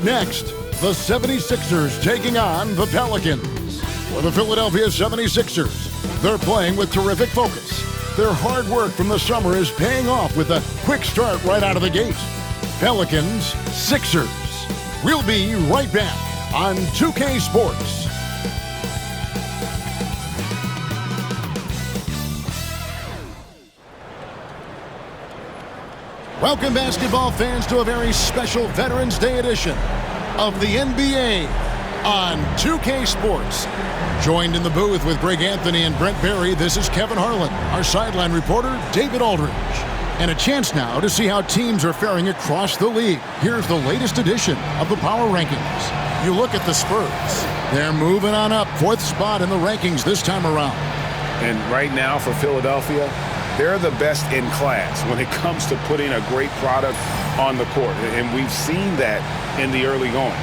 Next, the 76ers taking on the Pelicans. For the Philadelphia 76ers, they're playing with terrific focus. Their hard work from the summer is paying off with a quick start right out of the gate. Pelicans, Sixers. We'll be right back on 2K Sports. Welcome, basketball fans, to a very special Veterans Day edition of the NBA on 2K Sports. Joined in the booth with Greg Anthony and Brent Barry, this is Kevin Harlan, our sideline reporter, David Aldridge. And a chance now to see how teams are faring across the league. Here's the latest edition of the Power Rankings. You look at the Spurs. They're moving on up, 4th spot in the rankings this time around. And right now for Philadelphia, they're the best in class when it comes to putting a great product on the court. And we've seen that in the early going.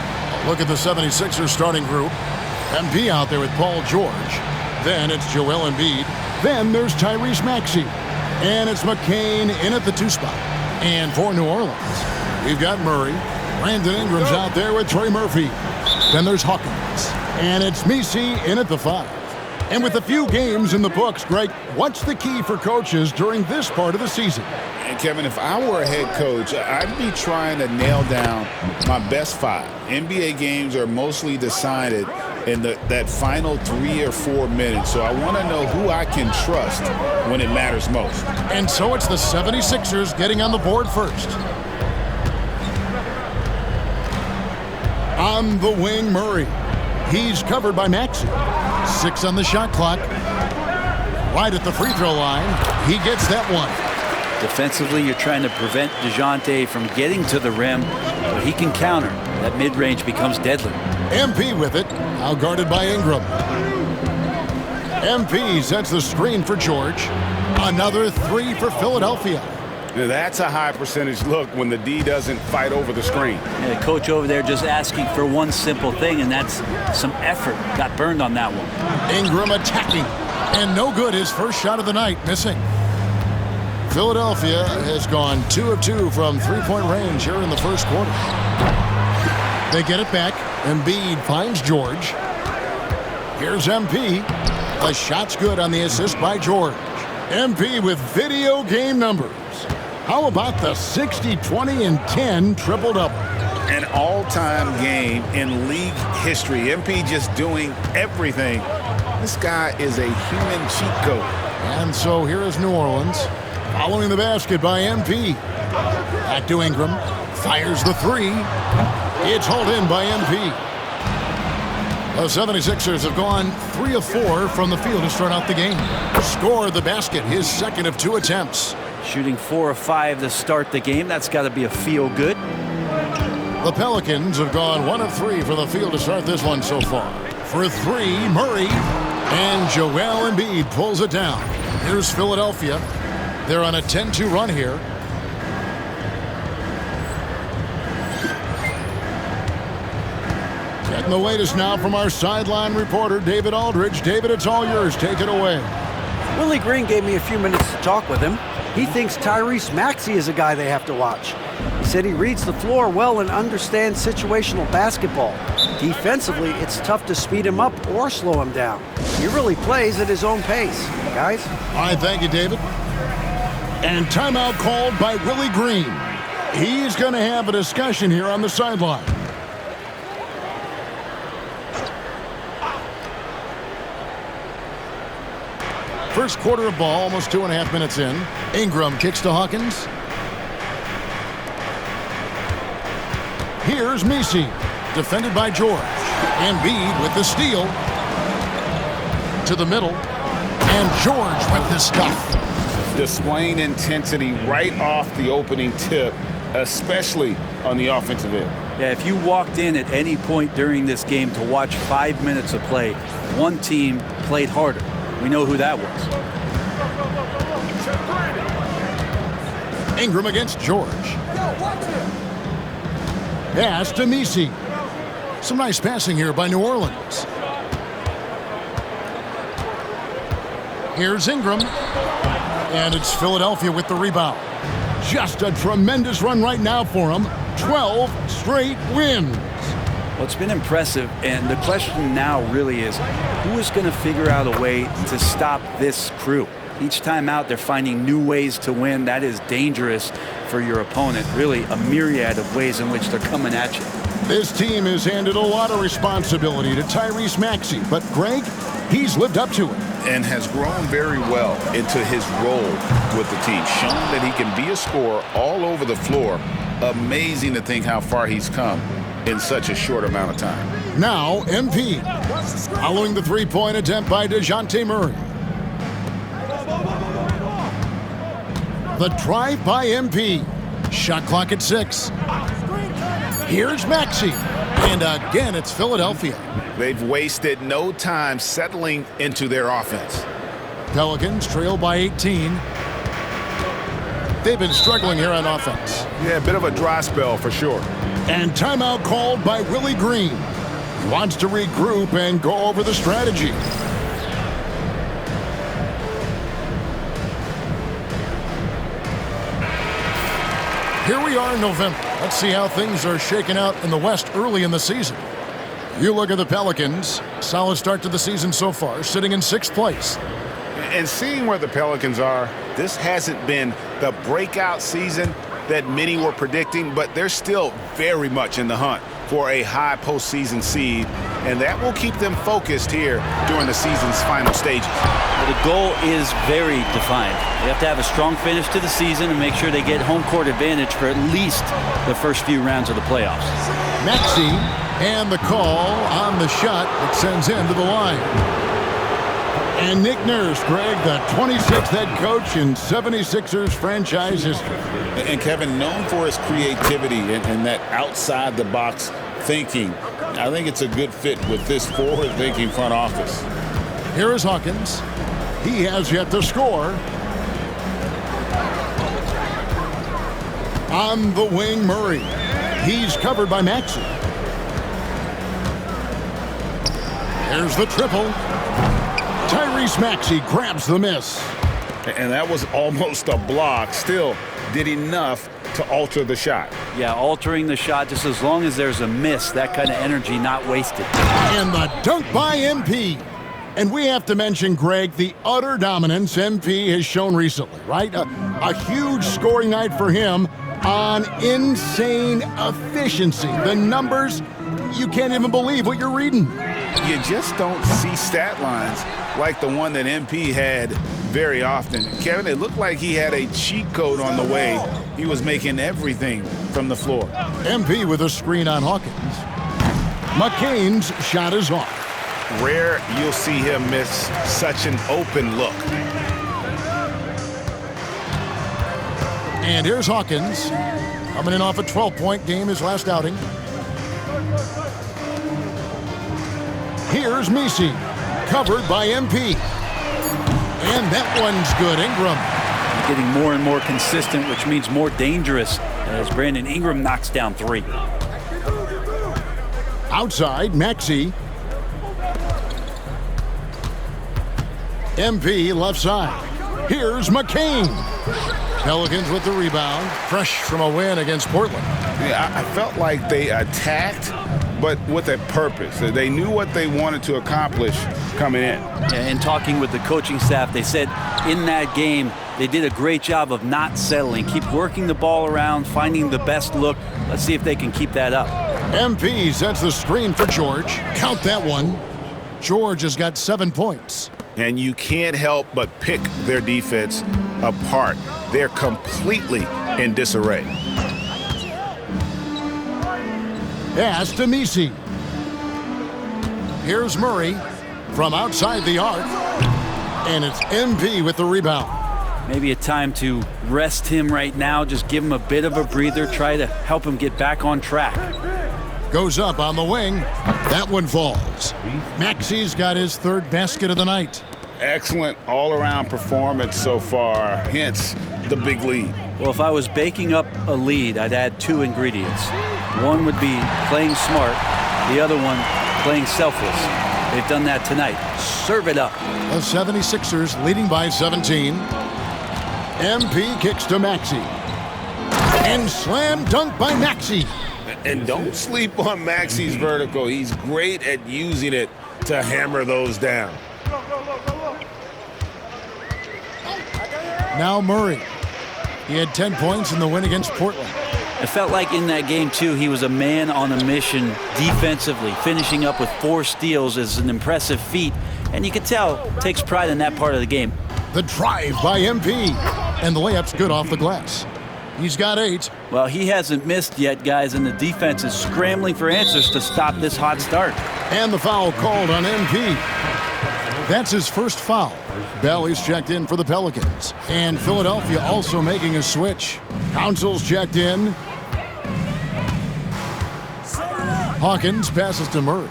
Look at the 76ers starting group. MP out there with Paul George. Then it's Joel Embiid. Then there's Tyrese Maxey. And it's McCain in at the 2 spot. And for New Orleans, we've got Murray. Brandon Ingram's out there with Trey Murphy. Then there's Hawkins. And it's Messi in at the 5. And with a few games in the books, Greg, what's the key for coaches during this part of the season? And Kevin, if I were a head coach, I'd be trying to nail down my best 5. NBA games are mostly decided in that final 3 or 4 minutes, so I want to know who I can trust when it matters most. And so it's the 76ers getting on the board first. On the wing, Murray. He's covered by Maxey. 6 on the shot clock. Right at the free throw line. He gets that one. Defensively, you're trying to prevent DeJounte from getting to the rim, but he can counter. That mid-range becomes deadly. MP with it, now guarded by Ingram. MP sets the screen for George. Another 3 for Philadelphia. That's a high percentage look when the D doesn't fight over the screen. Yeah, the coach over there just asking for one simple thing, and that's some effort. Got burned on that one. Ingram attacking, and no good. His first shot of the night, missing. Philadelphia has gone 2 of 2 from three-point range here in the first quarter. They get it back. Embiid finds George. Here's MP. The shot's good on the assist by George. MP with video game numbers. How about the 60, 20, and 10 triple-double? An all-time game in league history. MP just doing everything. This guy is a human cheat code. And so here is New Orleans. Following the basket by MP. Back to Ingram. Fires the 3. It's hauled in by MP. The 76ers have gone 3 of 4 from the field to start out the game. Scored the basket, his second of 2 attempts. Shooting 4 of 5 to start the game. That's got to be a feel-good. The Pelicans have gone 1 of 3 from the field to start this one so far. For 3, Murray. And Joel Embiid pulls it down. Here's Philadelphia. They're on a 10-2 run here. Getting the latest now from our sideline reporter, David Aldridge. David, it's all yours. Take it away. Willie Green gave me a few minutes to talk with him. He thinks Tyrese Maxey is a guy they have to watch. He said he reads the floor well and understands situational basketball. Defensively, it's tough to speed him up or slow him down. He really plays at his own pace. Guys? All right, thank you, David. And timeout called by Willie Green. He's going to have a discussion here on the sideline. First quarter of ball, almost 2.5 minutes in. Ingram kicks to Hawkins. Here's Messi, defended by George. Embiid with the steal. To the middle. And George with the stuff. Displaying intensity right off the opening tip, especially on the offensive end. Yeah, if you walked in at any point during this game to watch 5 minutes of play, one team played harder. We know who that was. Ingram against George. Pass to Messi. Some nice passing here by New Orleans. Here's Ingram. And it's Philadelphia with the rebound. Just a tremendous run right now for him. 12 straight wins. Well, it's been impressive, and the question now really is, who is going to figure out a way to stop this crew? Each time out, they're finding new ways to win. That is dangerous for your opponent. Really, a myriad of ways in which they're coming at you. This team has handed a lot of responsibility to Tyrese Maxey, but Greg, he's lived up to it. And has grown very well into his role with the team, shown that he can be a scorer all over the floor. Amazing to think how far he's come in such a short amount of time. Now, MP, following the three-point attempt by DeJounte Murray. The drive by MP. Shot clock at 6. Here's Maxey. And again, it's Philadelphia. They've wasted no time settling into their offense. Pelicans trail by 18. They've been struggling here on offense. Yeah, a bit of a dry spell for sure. And timeout called by Willie Green. He wants to regroup and go over the strategy. Here we are in November. Let's see how things are shaking out in the West early in the season. You look at the Pelicans. Solid start to the season so far, sitting in 6th place. And seeing where the Pelicans are, this hasn't been the breakout season that many were predicting, but they're still very much in the hunt for a high postseason seed, and that will keep them focused here during the season's final stages. Well, the goal is very defined. They have to have a strong finish to the season and make sure they get home court advantage for at least the first few rounds of the playoffs. Maxey, and the call on the shot that sends him to the line. And Nick Nurse, Greg, the 26th head coach in 76ers franchise history. And Kevin, known for his creativity and that outside-the-box thinking, I think it's a good fit with this forward-thinking front office. Here is Hawkins. He has yet to score. On the wing, Murray. He's covered by Maxey. There's the triple. Tyrese Maxey grabs the miss. And that was almost a block. Still did enough to alter the shot. Yeah, altering the shot, just as long as there's a miss, that kind of energy not wasted. And the dunk by MP. And we have to mention, Greg, the utter dominance MP has shown recently, right? A huge scoring night for him on insane efficiency. The numbers, you can't even believe what you're reading. You just don't see stat lines like the one that MP had very often. Kevin, it looked like he had a cheat code on the way. He was making everything from the floor. MP with a screen on Hawkins. McCain's shot is off. Rare you'll see him miss such an open look. And here's Hawkins, coming in off a 12-point game his last outing. Here's Maxey, covered by MP. And that one's good. Ingram. Getting more and more consistent, which means more dangerous as Brandon Ingram knocks down 3. Outside, Maxey. MP left side. Here's McCain. Pelicans with the rebound, fresh from a win against Portland. Yeah, I felt like they attacked, but with a purpose. They knew what they wanted to accomplish coming in. And talking with the coaching staff, they said in that game, they did a great job of not settling. Keep working the ball around, finding the best look. Let's see if they can keep that up. MP sets the screen for George. Count that one. George has got 7 points. And you can't help but pick their defense apart. They're completely in disarray. Pass to Maxey. Here's Murray from outside the arc. And it's MP with the rebound. Maybe a time to rest him right now. Just give him a bit of a breather. Try to help him get back on track. Goes up on the wing. That one falls. Maxey's got his 3rd basket of the night. Excellent all-around performance so far, hence the big lead. Well, if I was baking up a lead, I'd add 2 ingredients. One would be playing smart. The other one, playing selfless. They've done that tonight. Serve it up. The 76ers leading by 17. MP kicks to Maxey. And slam dunk by Maxey. And don't sleep on Maxey's vertical. He's great at using it to hammer those down. Now Murray. He had 10 points in the win against Portland. It felt like in that game, too, he was a man on a mission defensively. Finishing up with 4 steals is an impressive feat, and you can tell takes pride in that part of the game. The drive by MP. And the layup's good off the glass. He's got 8. Well, he hasn't missed yet, guys, and the defense is scrambling for answers to stop this hot start. And the foul called on MP. That's his first foul. Bailey's checked in for the Pelicans. And Philadelphia also making a switch. Council's checked in. Hawkins passes to Murray.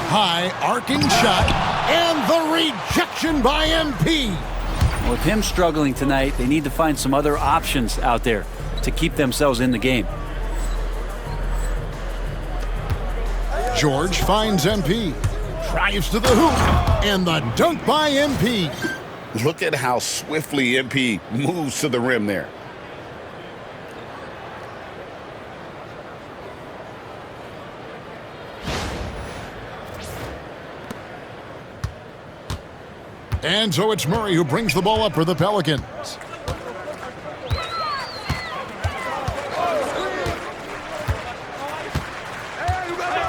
High arcing shot. And the rejection by MP. With him struggling tonight, they need to find some other options out there to keep themselves in the game. George finds MP. Drives to the hoop. And the dunk by MP. Look at how swiftly MP moves to the rim there. And so it's Murray who brings the ball up for the Pelicans.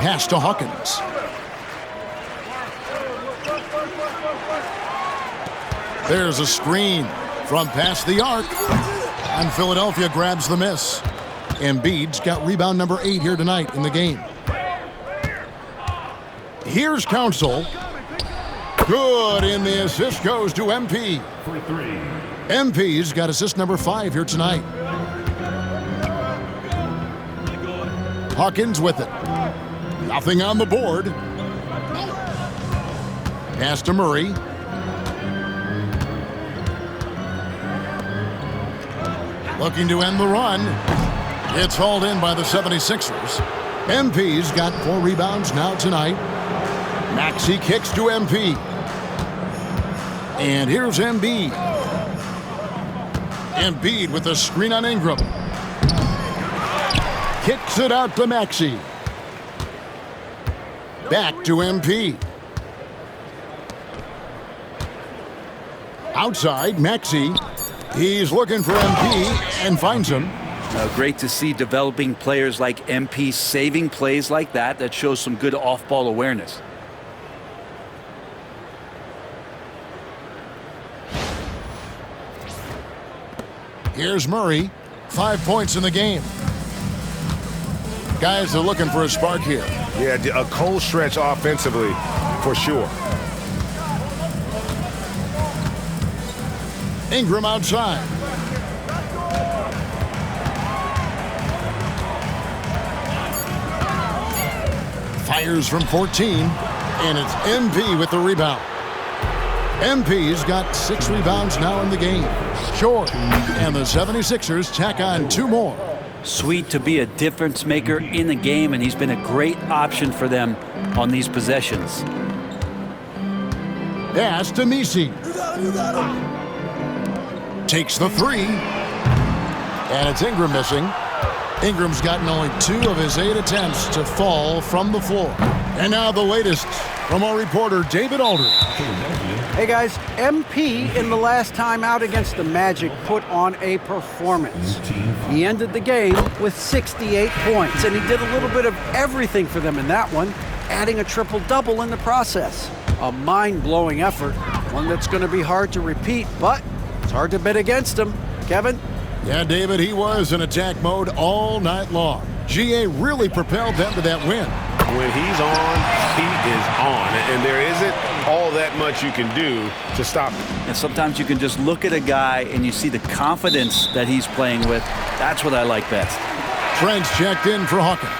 Pass to Hawkins. There's a screen from past the arc. And Philadelphia grabs the miss. Embiid's got rebound number 8 here tonight in the game. Here's Council. Good, and the assist goes to MP. MP's got assist number 5 here tonight. Hawkins with it. Nothing on the board. Pass to Murray. Looking to end the run. It's hauled in by the 76ers. MP's got 4 rebounds now tonight. Maxey kicks to MP. And here's Embiid. Embiid with a screen on Ingram. Kicks it out to Maxey. Back to MP. Outside, Maxey. He's looking for MP and finds him. Great to see developing players like MP saving plays like that. That shows some good off-ball awareness. Here's Murray. 5 points in the game. Guys are looking for a spark here. Yeah, a cold stretch offensively, for sure. Ingram outside. Fires from 14, and it's MP with the rebound. MP's got 6 rebounds now in the game. Short, and the 76ers tack on 2 more. Sweet to be a difference maker in the game, and he's been a great option for them on these possessions. Pass to Messi. Takes the 3, and it's Ingram missing. Ingram's gotten only 2 of his 8 attempts to fall from the floor. And now the latest from our reporter, David Aldridge. Hey guys, MP in the last time out against the Magic put on a performance. He ended the game with 68 points, and he did a little bit of everything for them in that one, adding a triple-double in the process. A mind-blowing effort, one that's going to be hard to repeat, but it's hard to bet against him. Kevin? Yeah, David, he was in attack mode all night long. GA really propelled them to that win. When he's on, he is on, and there isn't all that much you can do to stop him. And sometimes you can just look at a guy and you see the confidence that he's playing with. That's what I like best. Trent's checked in for Hawkins.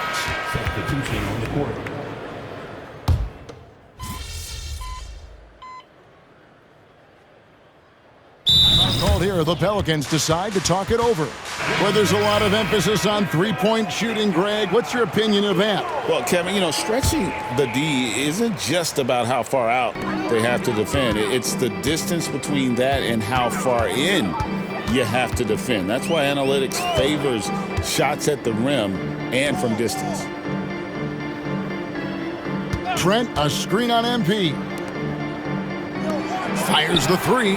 Substitution on the court. Called here, the Pelicans decide to talk it over. Where there's a lot of emphasis on three-point shooting, Greg, what's your opinion of that? Well, Kevin, stretching the D isn't just about how far out they have to defend. It's the distance between that and how far in you have to defend. That's why analytics favors shots at the rim and from distance. Trent, a screen on MP. Fires the three.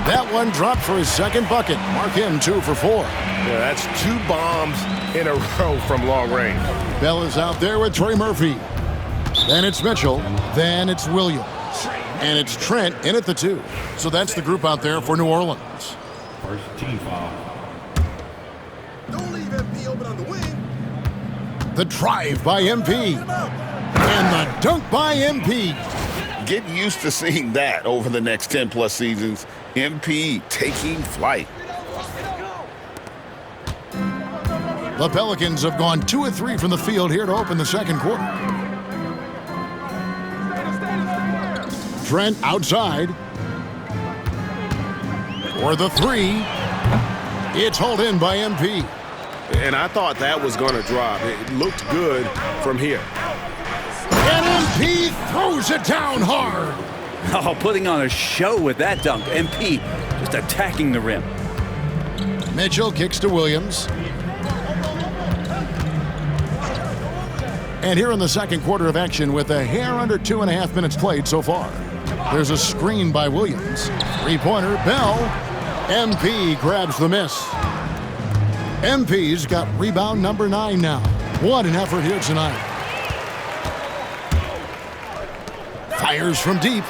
That one dropped for his second bucket. Mark him 2 for 4. Yeah, that's 2 bombs in a row from long range. Bell is out there with Trey Murphy. Then it's Mitchell. Then it's Williams. And it's Trent in at the 2. So that's the group out there for New Orleans. First team foul. Don't leave MP open on the wing. The drive by MP. And the dunk by MP. Get used to seeing that over the next 10-plus seasons. MP taking flight. The Pelicans have gone 2 of 3 from the field here to open the second quarter. Trent outside. For the 3. It's hauled in by MP. And I thought that was going to drop. It looked good from here. And MP throws it down hard. Oh, putting on a show with that dunk. MP just attacking the rim. Mitchell kicks to Williams. And here in the second quarter of action with a hair under 2.5 minutes played so far. There's a screen by Williams. Three-pointer, Bell. MP grabs the miss. MP's got rebound number 9 now. What an effort here tonight. Fires from deep.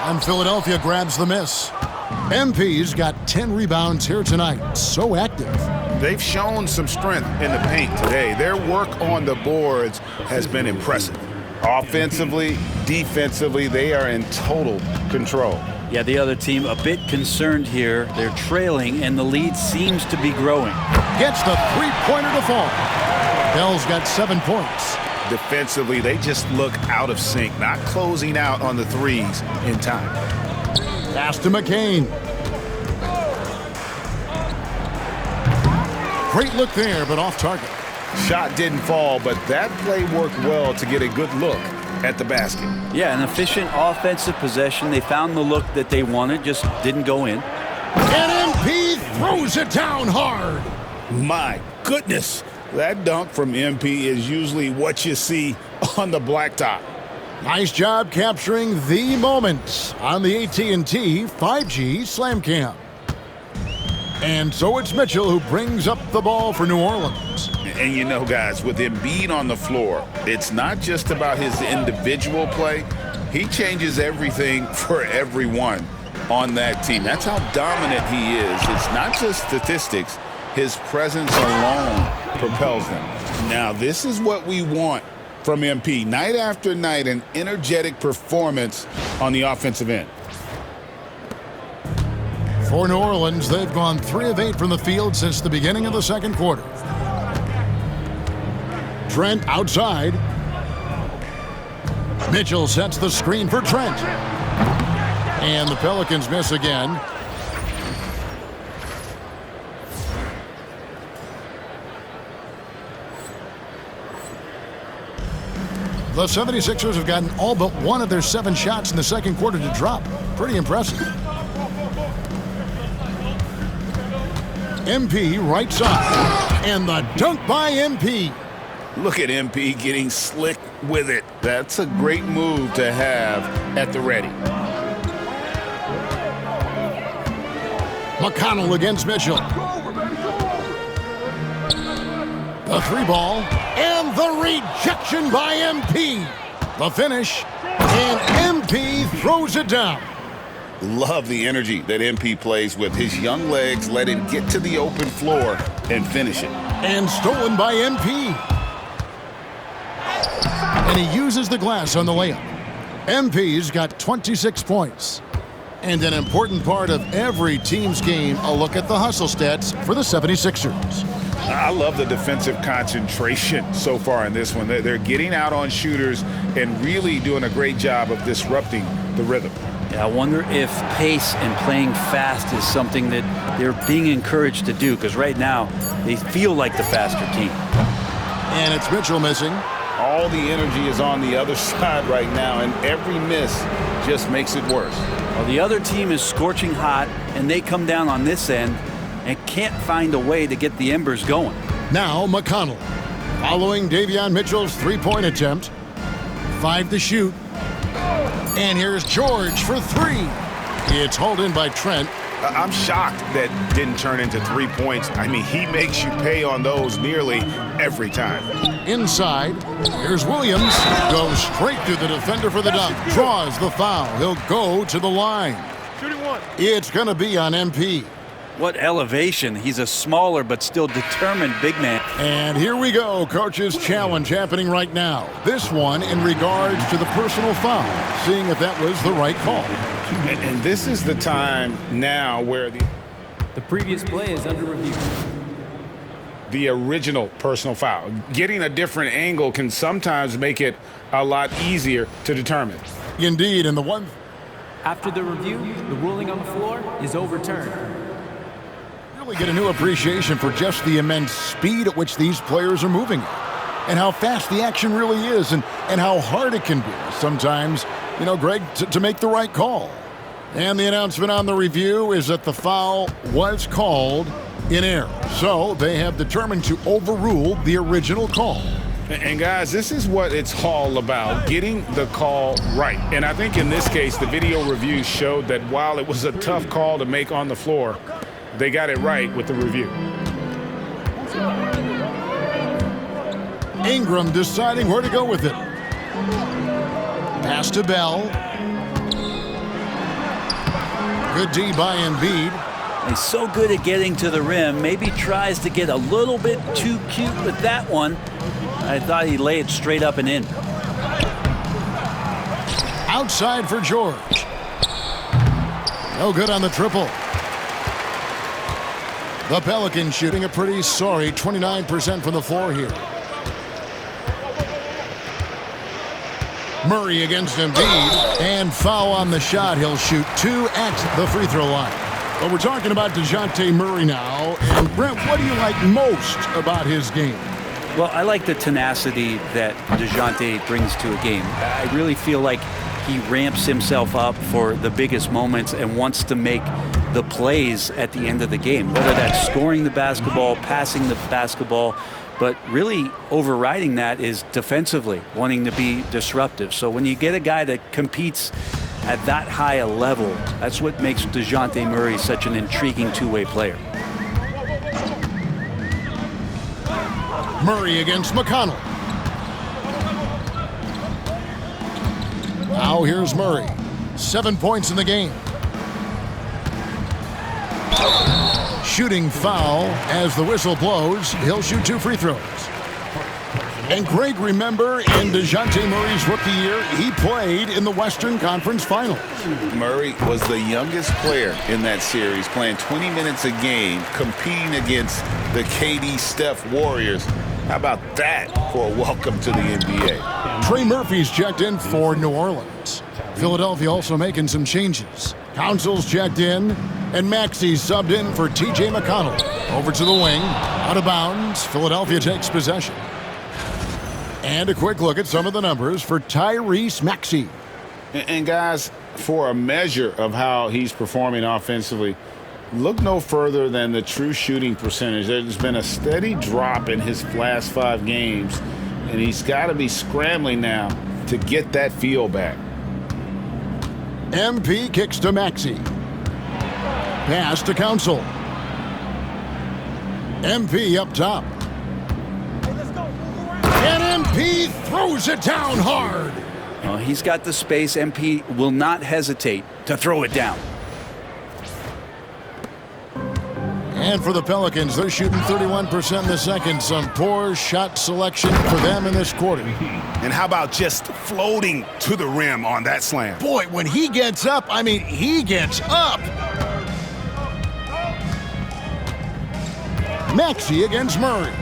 And Philadelphia grabs the miss. MP's got 10 rebounds here tonight. So active. They've shown some strength in the paint today. Their work on the boards has been impressive. Offensively, defensively, they are in total control. Yeah, the other team a bit concerned here. They're trailing, and the lead seems to be growing. Gets the three-pointer to fall. Bell's got 7 points. Defensively, they just look out of sync, not closing out on the threes in time. Pass to McCain. Great look there, but off target. Shot didn't fall, but that play worked well to get a good look at the basket. Yeah, an efficient offensive possession. They found the look that they wanted, just didn't go in. And MP throws it down hard. My goodness, that dunk from MP is usually what you see on the blacktop. Nice job capturing the moments on the AT&T 5G Slam Cam. And so it's Mitchell who brings up the ball for New Orleans. And you know, guys, with Embiid on the floor, it's not just about his individual play. He changes everything for everyone on that team. That's how dominant he is. It's not just statistics. His presence alone propels them. Now, this is what we want from MP. Night after night, an energetic performance on the offensive end. For New Orleans, they've gone 3 of 8 from the field since the beginning of the second quarter. Trent outside. Mitchell sets the screen for Trent. And the Pelicans miss again. The 76ers have gotten all but one of their 7 shots in the second quarter to drop. Pretty impressive. MP right side. And the dunk by MP. Look at MP getting slick with it. That's a great move to have at the ready. McConnell against Mitchell. The 3-ball. And the rejection by MP. The finish. And MP throws it down. Love the energy that MP plays with. His young legs let him get to the open floor and finish it. And stolen by MP. And he uses the glass on the layup. MP's got 26 points. And an important part of every team's game, a look at the hustle stats for the 76ers. I love the defensive concentration so far in this one. They're getting out on shooters and really doing a great job of disrupting the rhythm. Yeah, I wonder if pace and playing fast is something that they're being encouraged to do, because right now they feel like the faster team. And it's Mitchell missing. All the energy is on the other side right now, and every miss just makes it worse. Well, the other team is scorching hot, and they come down on this end and can't find a way to get the embers going. Now McConnell, following Davion Mitchell's three-point attempt. 5 to shoot. And here's George for 3. It's hauled in by Trent. I'm shocked that didn't turn into 3 points. I mean, he makes you pay on those nearly every time. Inside, here's Williams. Goes straight through the defender for the dunk. Draws the foul. He'll go to the line. Shooting 1. It's going to be on MP. What elevation. He's a smaller but still determined big man. And here we go. Coach's challenge happening right now. This one in regards to the personal foul. Seeing if that was the right call. And this is the time now where The previous play is under review. the original personal foul. Getting a different angle can sometimes make it a lot easier to determine. Indeed, and the one... After the review, the ruling on the floor is overturned. Really get a new appreciation for just the immense speed at which these players are moving at, and how fast the action really is, and how hard it can be sometimes, Greg, to make the right call. And the announcement on the review is that the foul was called in error, so they have determined to overrule the original call. And guys, this is what it's all about, getting the call right. And I think in this case, the video review showed that while it was a tough call to make on the floor, they got it right with the review. Ingram deciding where to go with it. Pass to Bell. Good D by Embiid. He's so good at getting to the rim. Maybe tries to get a little bit too cute with that one. I thought he'd lay it straight up and in. Outside for George. No good on the triple. The Pelicans shooting a pretty sorry 29% from the floor here. Murray against Embiid, and foul on the shot. He'll shoot 2 at the free throw line. But we're talking about DeJounte Murray now. And Brent, what do you like most about his game? Well, I like the tenacity that DeJounte brings to a game. I really feel like he ramps himself up for the biggest moments and wants to make the plays at the end of the game, whether that's scoring the basketball, passing the basketball, but really overriding that is defensively, wanting to be disruptive. So when you get a guy that competes at that high a level, that's what makes DeJounte Murray such an intriguing two-way player. Murray against McConnell. Now here's Murray. 7 points in the game. Shooting foul as the whistle blows. He'll shoot 2 free throws. And Greg, remember, in DeJounte Murray's rookie year, he played in the Western Conference Finals. Murray was the youngest player in that series, playing 20 minutes a game, competing against the KD Steph Warriors. How about that for a welcome to the NBA? Trey Murphy's checked in for New Orleans. Philadelphia also making some changes. Council's checked in, and Maxey's subbed in for T.J. McConnell. Over to the wing, out of bounds. Philadelphia takes possession. And a quick look at some of the numbers for Tyrese Maxey. And guys, for a measure of how he's performing offensively, look no further than the true shooting percentage. There's been a steady drop in his last 5 games, and he's got to be scrambling now to get that feel back. MP kicks to Maxey. Pass to Council. MP up top. And MP throws it down hard. Well, he's got the space. MP will not hesitate to throw it down. And for the Pelicans, they're shooting 31% in the second. Some poor shot selection for them in this quarter. And how about just floating to the rim on that slam? Boy, when he gets up, I mean, he gets up. Maxey against Murray.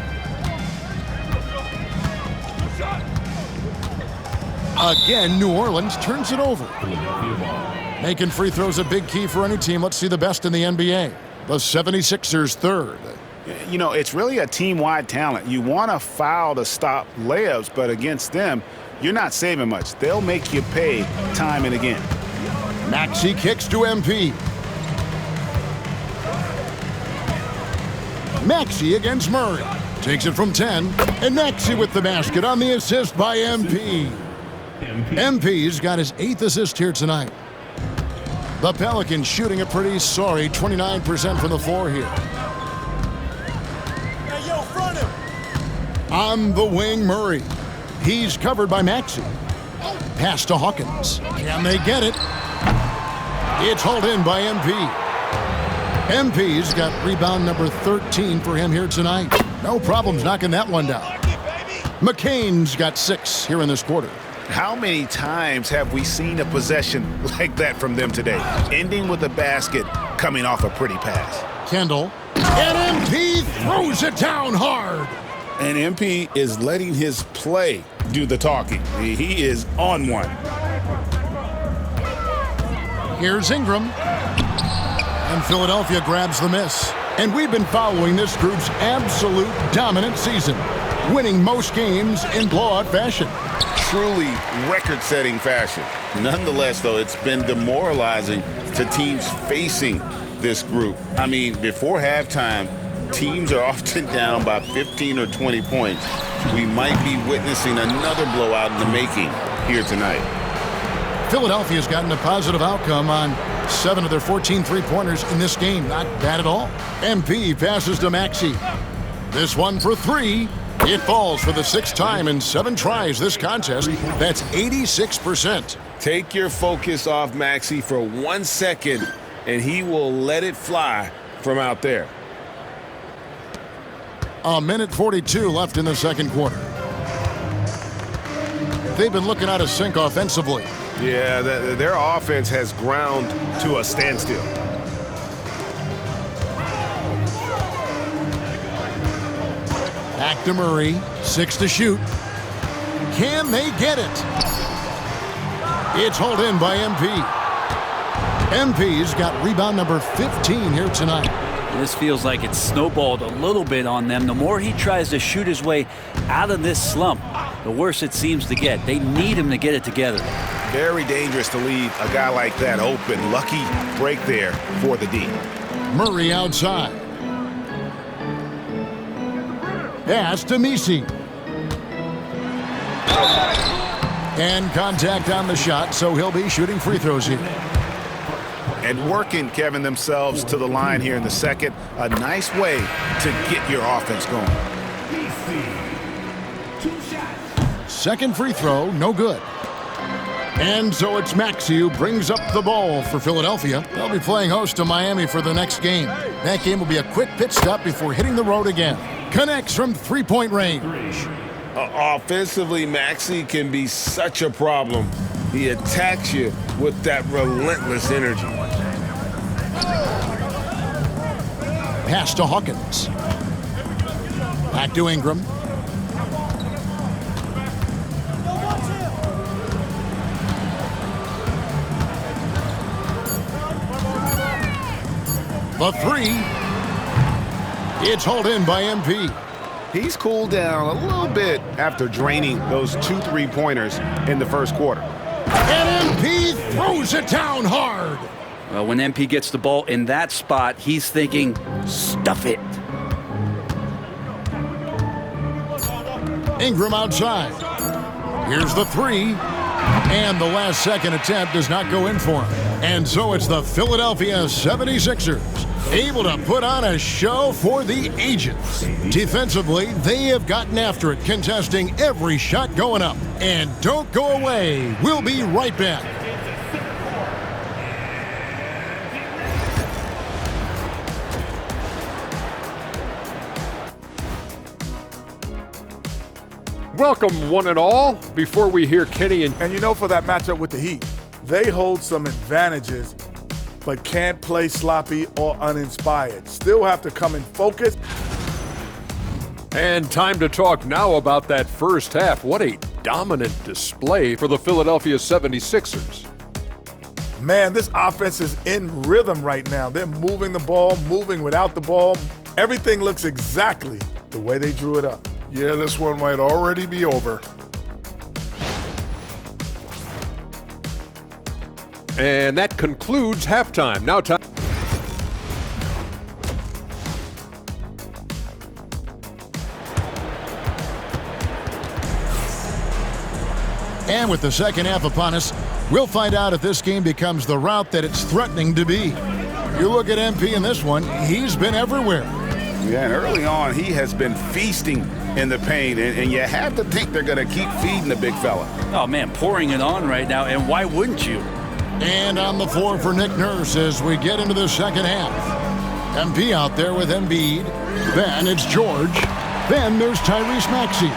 Again, New Orleans turns it over. Making free throws a big key for any team. Let's see the best in the NBA. The 76ers third. You know, it's really a team-wide talent. You want to foul to stop layups, but against them, you're not saving much. They'll make you pay time and again. Maxey kicks to MP. Maxey against Murray. Takes it from 10. And Maxey with the basket on the assist by MP. MP's got his 8th assist here tonight. The Pelicans shooting a pretty sorry 29% from the floor here. Hey, yo, front him. On the wing, Murray. He's covered by Maxey. Pass to Hawkins. Can they get it? It's hauled in by MP. MP's got rebound number 13 for him here tonight. No problems knocking that one down. McCain's got 6 here in this quarter. How many times have we seen a possession like that from them today? Ending with a basket, coming off a pretty pass. Kendall. And MP throws it down hard. And MP is letting his play do the talking. He is on one. Here's Ingram. And Philadelphia grabs the miss. And we've been following this group's absolute dominant season, winning most games in blowout fashion. Truly record-setting fashion. Nonetheless, though, it's been demoralizing to teams facing this group. I mean, before halftime, teams are often down by 15 or 20 points. We might be witnessing another blowout in the making here tonight. Philadelphia's gotten a positive outcome on 7 of their 14 three-pointers in this game. Not bad at all. MP passes to Maxey. This one for 3. It falls for the 6th time in 7 tries this contest. That's 86%. Take your focus off Maxey for 1 second, and he will let it fly from out there. A minute 42 left in the second quarter. They've been looking out of sync offensively. Yeah, their offense has ground to a standstill. Back to Murray. 6 to shoot. Can they get it? It's hauled in by MP. MP's got rebound number 15 here tonight. This feels like it's snowballed a little bit on them. The more he tries to shoot his way out of this slump, the worse it seems to get. They need him to get it together. Very dangerous to leave a guy like that open. Lucky break there for the D. Murray outside. Pass to Messi. And contact on the shot, so he'll be shooting free throws here. And working, Kevin, themselves to the line here in the second. A nice way to get your offense going. Second free throw, no good. And so it's Maxey who brings up the ball for Philadelphia. They'll be playing host to Miami for the next game. That game will be a quick pit stop before hitting the road again. Connects from three-point range. Offensively, Maxey can be such a problem. He attacks you with that relentless energy. Pass to Hawkins. Back to Ingram. The 3. It's hauled in by MP. He's cooled down a little bit after draining those 2 3-pointers in the first quarter. And MP throws it down hard. Well, when MP gets the ball in that spot, he's thinking, stuff it. Ingram outside. Here's the 3. And the last second attempt does not go in for him. And so it's the Philadelphia 76ers able to put on a show for the ages. Defensively, they have gotten after it, contesting every shot going up. And don't go away. We'll be right back. Welcome, one and all. Before we hear Kenny and you know, for that matchup with the Heat, they hold some advantages, but can't play sloppy or uninspired. Still have to come in focused. And time to talk now about that first half. What a dominant display for the Philadelphia 76ers. Man, this offense is in rhythm right now. They're moving the ball, moving without the ball. Everything looks exactly the way they drew it up. Yeah, this one might already be over. And that concludes halftime. Now time. And with the second half upon us, we'll find out if this game becomes the route that it's threatening to be. You look at MP in this one, he's been everywhere. Yeah, and early on, he has been feasting in the paint, and you have to think they're going to keep feeding the big fella. Oh, man, pouring it on right now, and why wouldn't you? And on the floor for Nick Nurse as we get into the second half. MP out there with Embiid. Then it's George. Then there's Tyrese Maxey.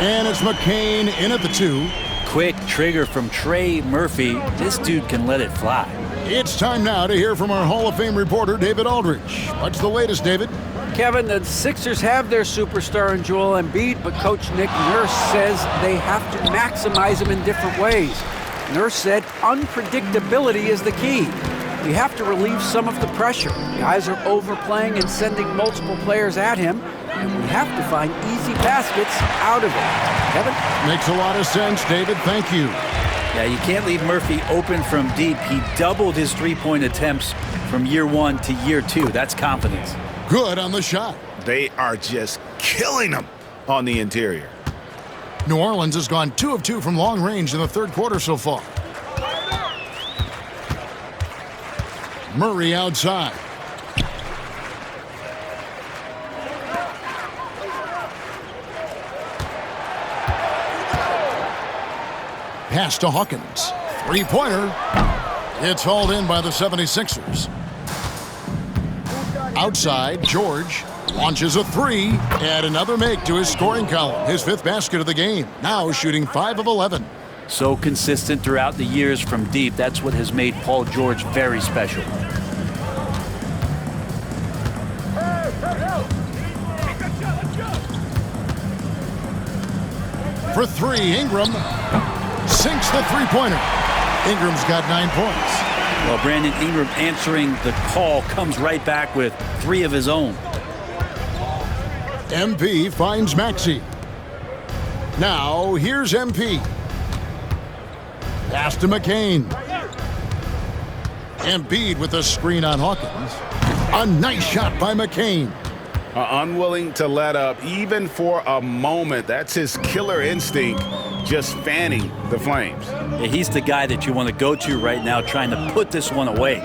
And it's McCain in at the 2. Quick trigger from Trey Murphy. This dude can let it fly. It's time now to hear from our Hall of Fame reporter, David Aldridge. What's the latest, David? Kevin, the Sixers have their superstar in Joel Embiid, but Coach Nick Nurse says they have to maximize him in different ways. Nurse said unpredictability is the key. We have to relieve some of the pressure. Guys are overplaying and sending multiple players at him, and we have to find easy baskets out of it. Kevin? Makes a lot of sense, David. Thank you. Yeah, you can't leave Murphy open from deep. He doubled his three-point attempts from year 1 to year 2. That's confidence. Good on the shot. They are just killing them on the interior. New Orleans has gone 2 of 2 from long range in the third quarter so far. Murray outside. Pass to Hawkins. Three-pointer. It's hauled in by the 76ers. Outside, George launches a 3. Add another make to his scoring column. His 5th basket of the game. Now shooting 5 of 11. So consistent throughout the years from deep. That's what has made Paul George very special. For 3, Ingram sinks the three-pointer. Ingram's got 9 points. Well, Brandon Ingram answering the call comes right back with 3 of his own. MP finds Maxey. Now, here's MP. Pass to McCain. Embiid with a screen on Hawkins. A nice shot by McCain. Unwilling to let up even for a moment. That's his killer instinct, just fanning the flames. Yeah, he's the guy that you want to go to right now, trying to put this one away.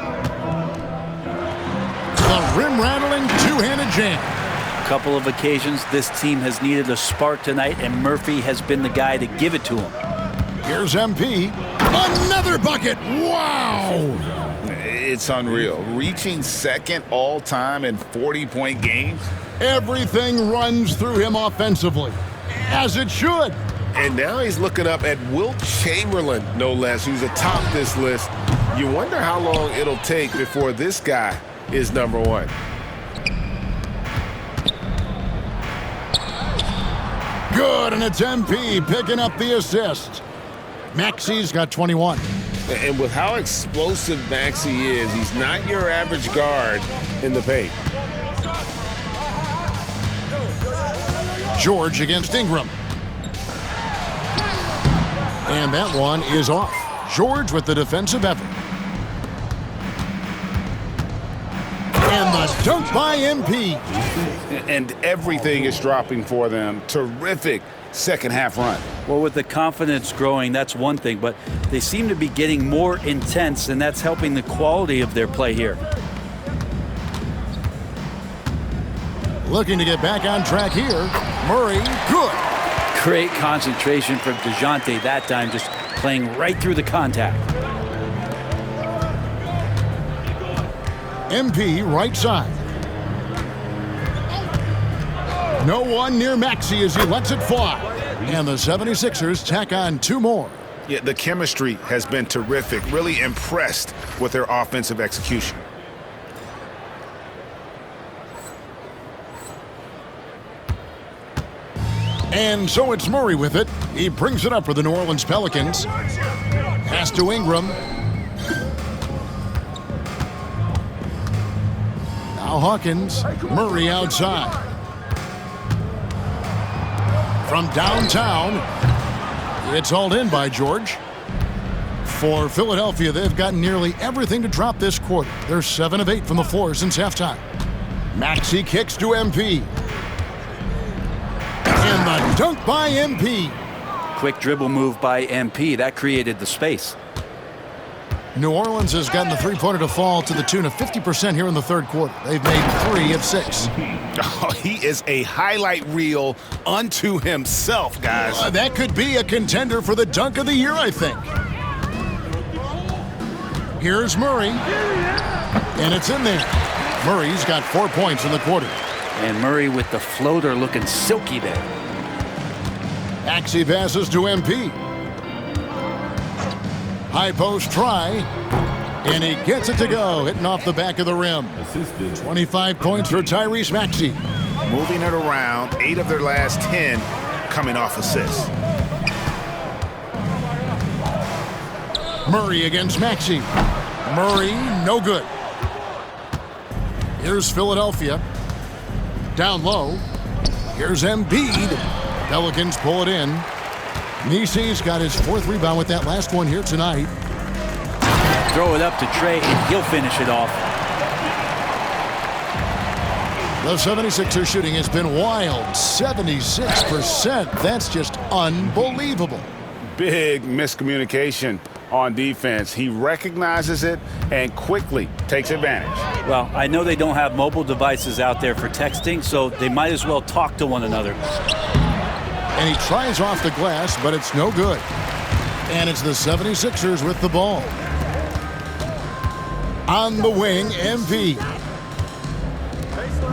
The rim-rattling two-handed jam. A couple of occasions this team has needed a spark tonight, and Murphy has been the guy to give it to him. Here's MP. Another bucket. Wow. It's unreal. Reaching second all-time in 40-point games. Everything runs through him offensively, as it should. And now he's looking up at Wilt Chamberlain, no less, who's atop this list. You wonder how long it'll take before this guy is number 1. Good, and it's MP picking up the assist. Maxey's got 21. And with how explosive Maxey is, he's not your average guard in the paint. George against Ingram. And that one is off. George with the defensive effort. And the dunk by MP. And everything is dropping for them. Terrific second half run. Well, with the confidence growing, that's one thing, but they seem to be getting more intense, and that's helping the quality of their play here. Looking to get back on track here. Murray, good. Great concentration from DeJounte that time, just playing right through the contact. MP right side. No one near Maxey as he lets it fly. And the 76ers tack on 2 more. Yeah, the chemistry has been terrific. Really impressed with their offensive execution. And so it's Murray with it. He brings it up for the New Orleans Pelicans. Pass to Ingram. Now Hawkins. Murray outside. From downtown, it's hauled in by George. For Philadelphia, they've gotten nearly everything to drop this quarter. They're 7 of 8 from the floor since halftime. Maxey kicks to MP. And the dunk by MP. Quick dribble move by MP. That created the space. New Orleans has gotten the three-pointer to fall to the tune of 50% here in the third quarter. They've made 3 of 6. Oh, he is a highlight reel unto himself, guys. That could be a contender for the dunk of the year, I think. Here's Murray. And it's in there. Murray's got 4 points in the quarter. And Murray with the floater looking silky there. Maxey passes to MP. High post try. And he gets it to go, hitting off the back of the rim. 25 points for Tyrese Maxey. Moving it around, 8 of their last 10 coming off assists. Murray against Maxey. Murray, no good. Here's Philadelphia. Down low. Here's Embiid. Pelicans pull it in. Mesey's got his 4th rebound with that last one here tonight. Throw it up to Trey, and he'll finish it off. The 76ers shooting has been wild. 76%. That's just unbelievable. Big miscommunication on defense. He recognizes it and quickly takes advantage. Well, I know they don't have mobile devices out there for texting, so they might as well talk to one another. And he tries off the glass, but it's no good. And it's the 76ers with the ball. On the wing, MP.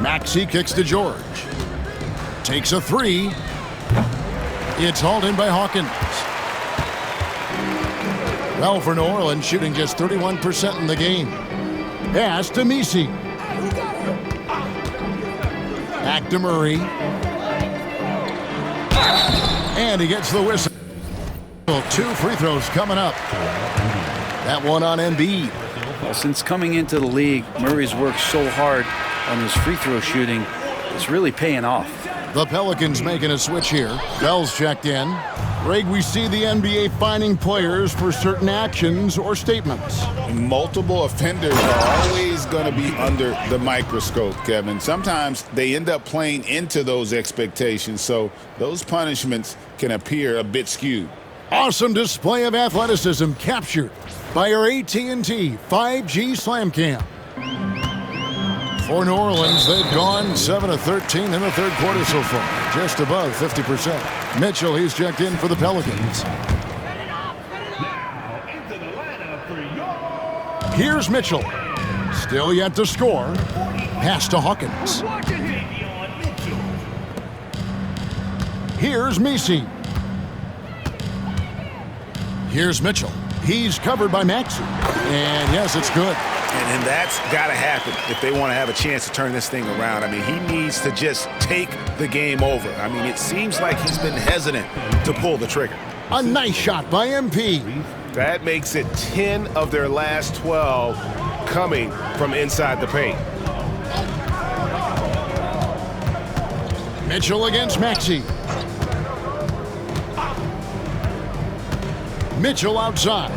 Maxey kicks to George. Takes a 3. It's hauled in by Hawkins. Well, for New Orleans, shooting just 31% in the game. Pass to Mesey. Back to Murray. And he gets the whistle. 2 free throws coming up. That one on Embiid. Well, since coming into the league, Murray's worked so hard on his free throw shooting. It's really paying off. The Pelicans making a switch here. Bell's checked in. Greg, we see the NBA fining players for certain actions or statements. Multiple offenders are always going to be under the microscope, Kevin. Sometimes they end up playing into those expectations, so those punishments can appear a bit skewed. Awesome display of athleticism captured by our AT&T 5G Slam Cam. For New Orleans, they've gone 7 of 13 in the third quarter so far, just above 50%. Mitchell, he's checked in for the Pelicans. Here's Mitchell. Still yet to score. Pass to Hawkins. Here's Mesey. Here's Mitchell. He's covered by Maxey. And yes, it's good. And that's got to happen if they want to have a chance to turn this thing around. I mean, he needs to just take the game over. I mean, it seems like he's been hesitant to pull the trigger. A nice shot by MP. That makes it 10 of their last 12 coming from inside the paint. Mitchell against Maxey. Mitchell outside.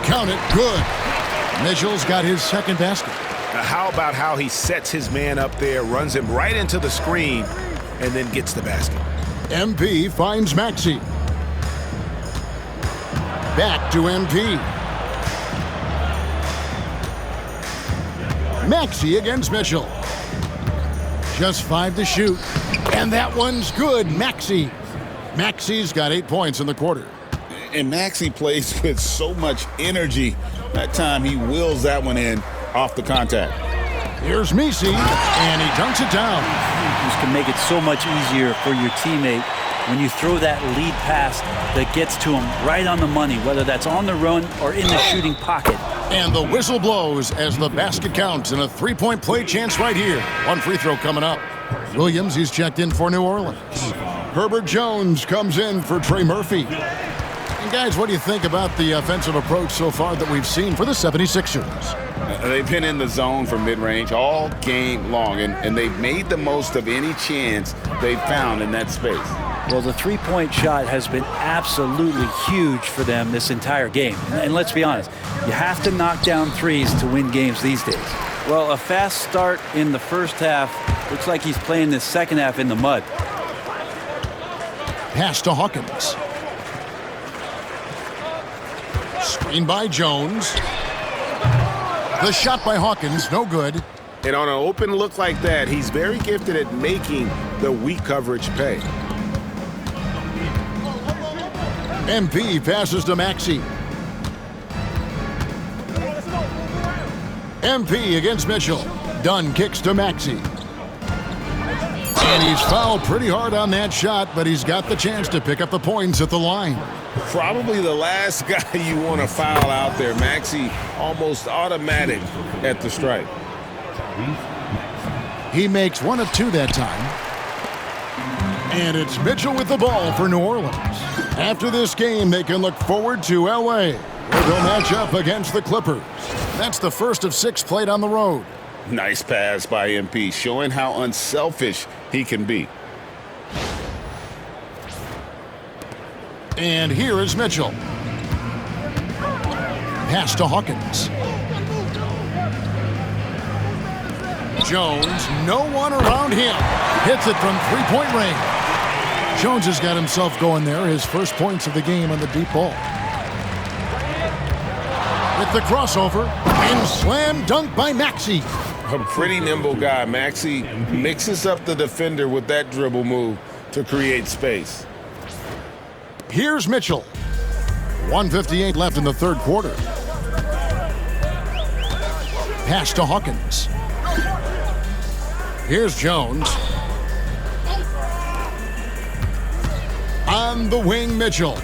Count it, good. Mitchell's got his second basket. How about how he sets his man up there, runs him right into the screen, and then gets the basket. MP finds Maxey. Back to MP. Maxey against Mitchell. Just 5 to shoot. And that one's good. Maxey. Maxey's got 8 points in the quarter. And Maxey plays with so much energy. That time he wheels that one in off the contact. Here's Mesey, and he dunks it down. This can make it so much easier for your teammate when you throw that lead pass that gets to him right on the money, whether that's on the run or in the shooting pocket. And the whistle blows as the basket counts and a 3-point play chance right here. 1 free throw coming up. Williams, he's checked in for New Orleans. Herbert Jones comes in for Trey Murphy. And guys, what do you think about the offensive approach so far that we've seen for the 76ers? They've been in the zone for mid-range all game long, and they've made the most of any chance they've found in that space. Well, the three-point shot has been absolutely huge for them this entire game. And let's be honest, you have to knock down threes to win games these days. Well, a fast start in the first half. Looks like he's playing the second half in the mud. Pass to Hawkins. Screen by Jones. The shot by Hawkins, no good. And on an open look like that, he's very gifted at making the weak coverage pay. MP passes to Maxey. MP against Mitchell. Dunn kicks to Maxey. And he's fouled pretty hard on that shot, but he's got the chance to pick up the points at the line. Probably the last guy you want to foul out there. Maxey almost automatic at the strike. He makes 1 of 2 that time. And it's Mitchell with the ball for New Orleans. After this game, they can look forward to L.A., where they'll match up against the Clippers. That's the first of 6 played on the road. Nice pass by MP, showing how unselfish he can be. And here is Mitchell. Pass to Hawkins. Jones, no one around him. Hits it from three-point range. Jones has got himself going there, his first points of the game on the deep ball. With the crossover, and slam dunk by Maxey. A pretty nimble guy. Maxey mixes up the defender with that dribble move to create space. Here's Mitchell. 1:58 left in the third quarter. Pass to Hawkins. Here's Jones. On the wing, Mitchell.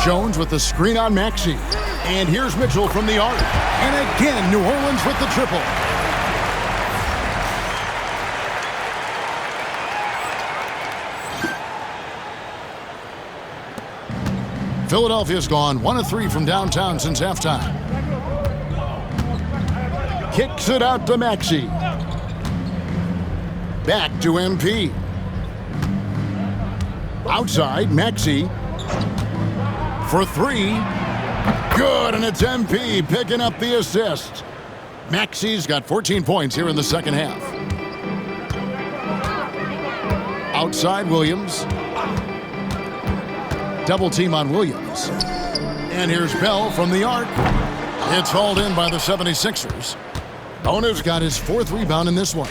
Jones with the screen on Maxey. And here's Mitchell from the arc. And again, New Orleans with the triple. Philadelphia's gone 1 of 3 from downtown since halftime. Kicks it out to Maxey. Back to MP. Outside, Maxey. For 3. Good, and it's MP picking up the assist. Maxey's got 14 points here in the second half. Outside, Williams. Double team on Williams. And here's Bell from the arc. It's hauled in by the 76ers. Owner's got his 4th rebound in this one.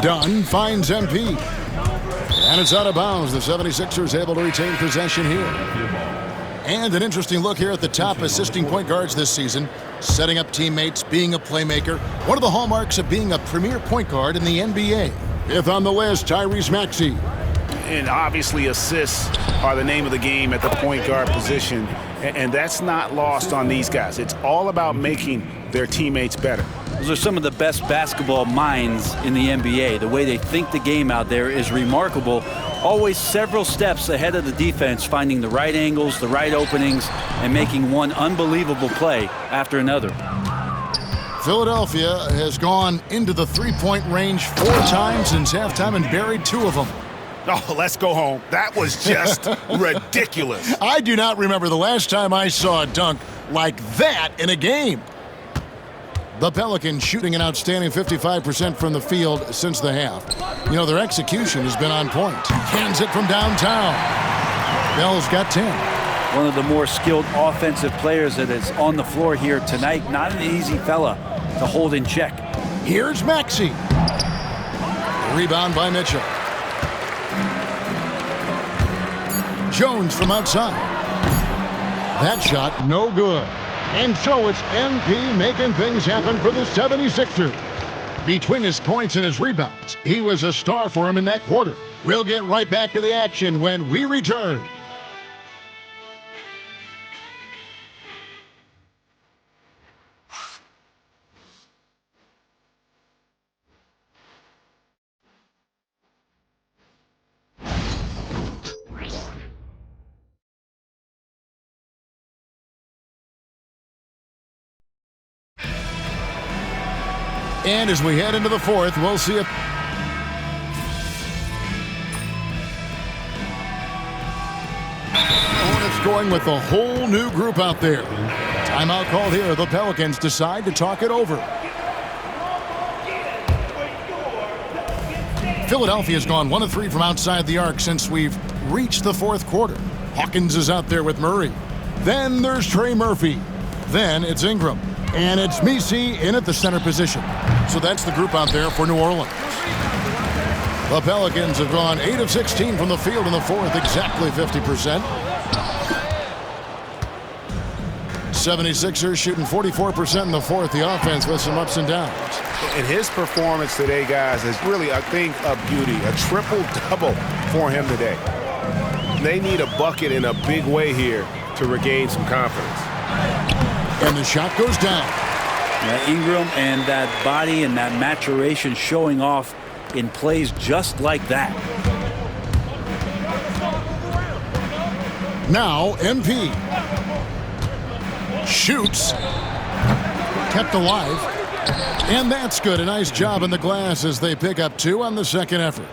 Dunn finds MP. And it's out of bounds. The 76ers able to retain possession here. And an interesting look here at the top assisting point guards this season. Setting up teammates, being a playmaker. One of the hallmarks of being a premier point guard in the NBA. 5th on the list, Tyrese Maxey. And obviously assists are the name of the game at the point guard position. And that's not lost on these guys. It's all about making their teammates better. Those are some of the best basketball minds in the NBA. The way they think the game out there is remarkable. Always several steps ahead of the defense, finding the right angles, the right openings, and making one unbelievable play after another. Philadelphia has gone into the three-point range 4 times since halftime and buried 2 of them. Oh, let's go home. That was just ridiculous. I do not remember the last time I saw a dunk like that in a game. The Pelicans shooting an outstanding 55% from the field since the half. You know, their execution has been on point. Cans it from downtown. Bell's got 10. One of the more skilled offensive players that is on the floor here tonight. Not an easy fella to hold in check. Here's Maxey. Rebound by Mitchell. Jones from outside. That shot, no good. And so it's MP making things happen for the 76ers. Between his points and his rebounds, he was a star for him in that quarter. We'll get right back to the action when we return. And as we head into the fourth, we'll see it. Hornets going with a whole new group out there. Timeout called here. The Pelicans decide to talk it over. Philadelphia's gone 1 of 3 from outside the arc since we've reached the fourth quarter. Hawkins is out there with Murray. Then there's Trey Murphy. Then it's Ingram. And it's Messi in at the center position. So that's the group out there for New Orleans. The Pelicans have gone 8 of 16 from the field in the fourth, exactly 50%. 76ers shooting 44% in the fourth. The offense with some ups and downs. And his performance today, guys, is really, I think, a beauty. A triple-double for him today. They need a bucket in a big way here to regain some confidence. And the shot goes down. Yeah, Ingram and that body and that maturation showing off in plays just like that. Now MP shoots, kept alive, and that's good. A nice job in the glass as they pick up 2 on the second effort.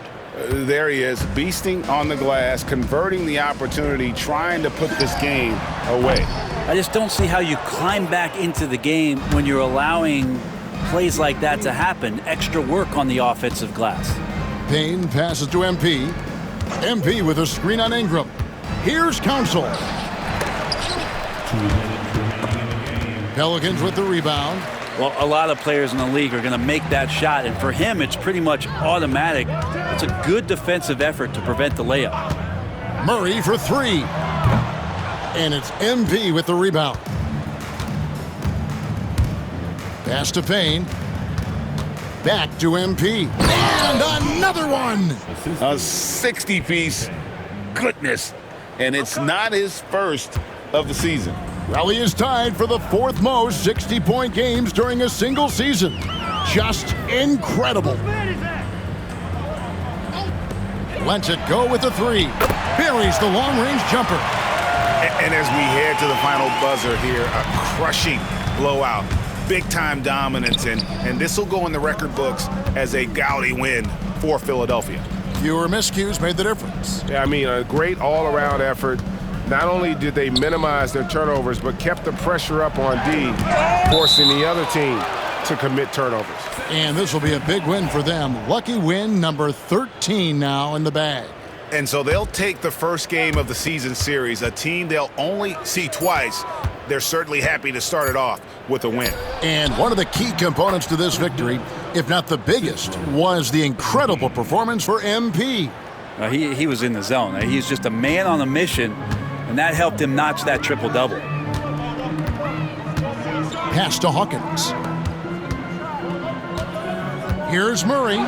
There he is, beasting on the glass, converting the opportunity, trying to put this game away. I just don't see how you climb back into the game when you're allowing plays like that to happen. Extra work on the offensive glass. Payne passes to MP. MP with a screen on Ingram. Here's Council. Pelicans with the rebound. Well, a lot of players in the league are going to make that shot, and for him, it's pretty much automatic. It's a good defensive effort to prevent the layup. Murray for 3. And it's MP with the rebound. Pass to Payne. Back to MP. And another one! A 60-piece. Goodness. And it's not his first of the season. Well, he is tied for the 4th most 60-point games during a single season. Just incredible. Lets it go with the 3. Buries the long-range jumper. And as we head to the final buzzer here, a crushing blowout. Big-time dominance, and this will go in the record books as a gaudy win for Philadelphia. Fewer miscues made the difference. Yeah, I mean, a great all-around effort. Not only did they minimize their turnovers, but kept the pressure up on D, forcing the other team to commit turnovers. And this will be a big win for them. Lucky win number 13 now in the bag. And so they'll take the first game of the season series, a team they'll only see twice. They're certainly happy to start it off with a win. And one of the key components to this victory, if not the biggest, was the incredible performance for MP. He was in the zone. He's just a man on a mission, and that helped him notch that triple-double. Pass to Hawkins. Here's Murray.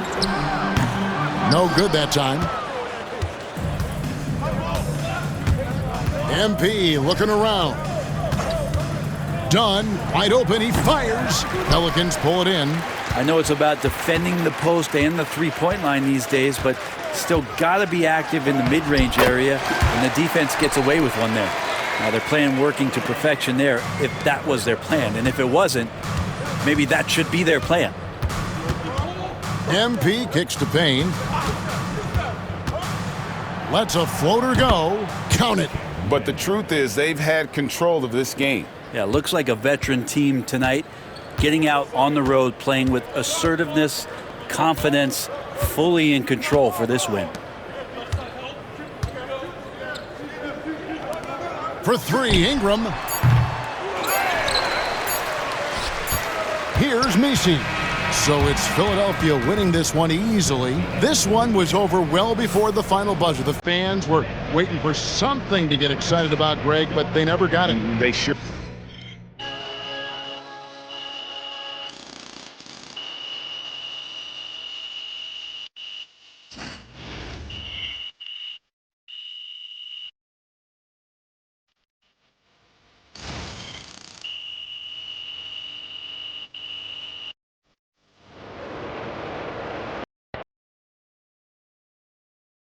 No good that time. MP looking around. Dunn, wide open, he fires. Pelicans pull it in. I know it's about defending the post and the three-point line these days, but still got to be active in the mid-range area, and the defense gets away with one there. Now they're playing working to perfection there if that was their plan, and if it wasn't, maybe that should be their plan. MP kicks to Payne. Lets a floater go. Count it. But the truth is they've had control of this game. Yeah, looks like a veteran team tonight, getting out on the road, playing with assertiveness, confidence, fully in control for this win. For 3, Ingram. Here's Messi. So it's Philadelphia winning this one easily. This one was over well before the final buzzer. The fans were waiting for something to get excited about, Greg, but they never got it. They sure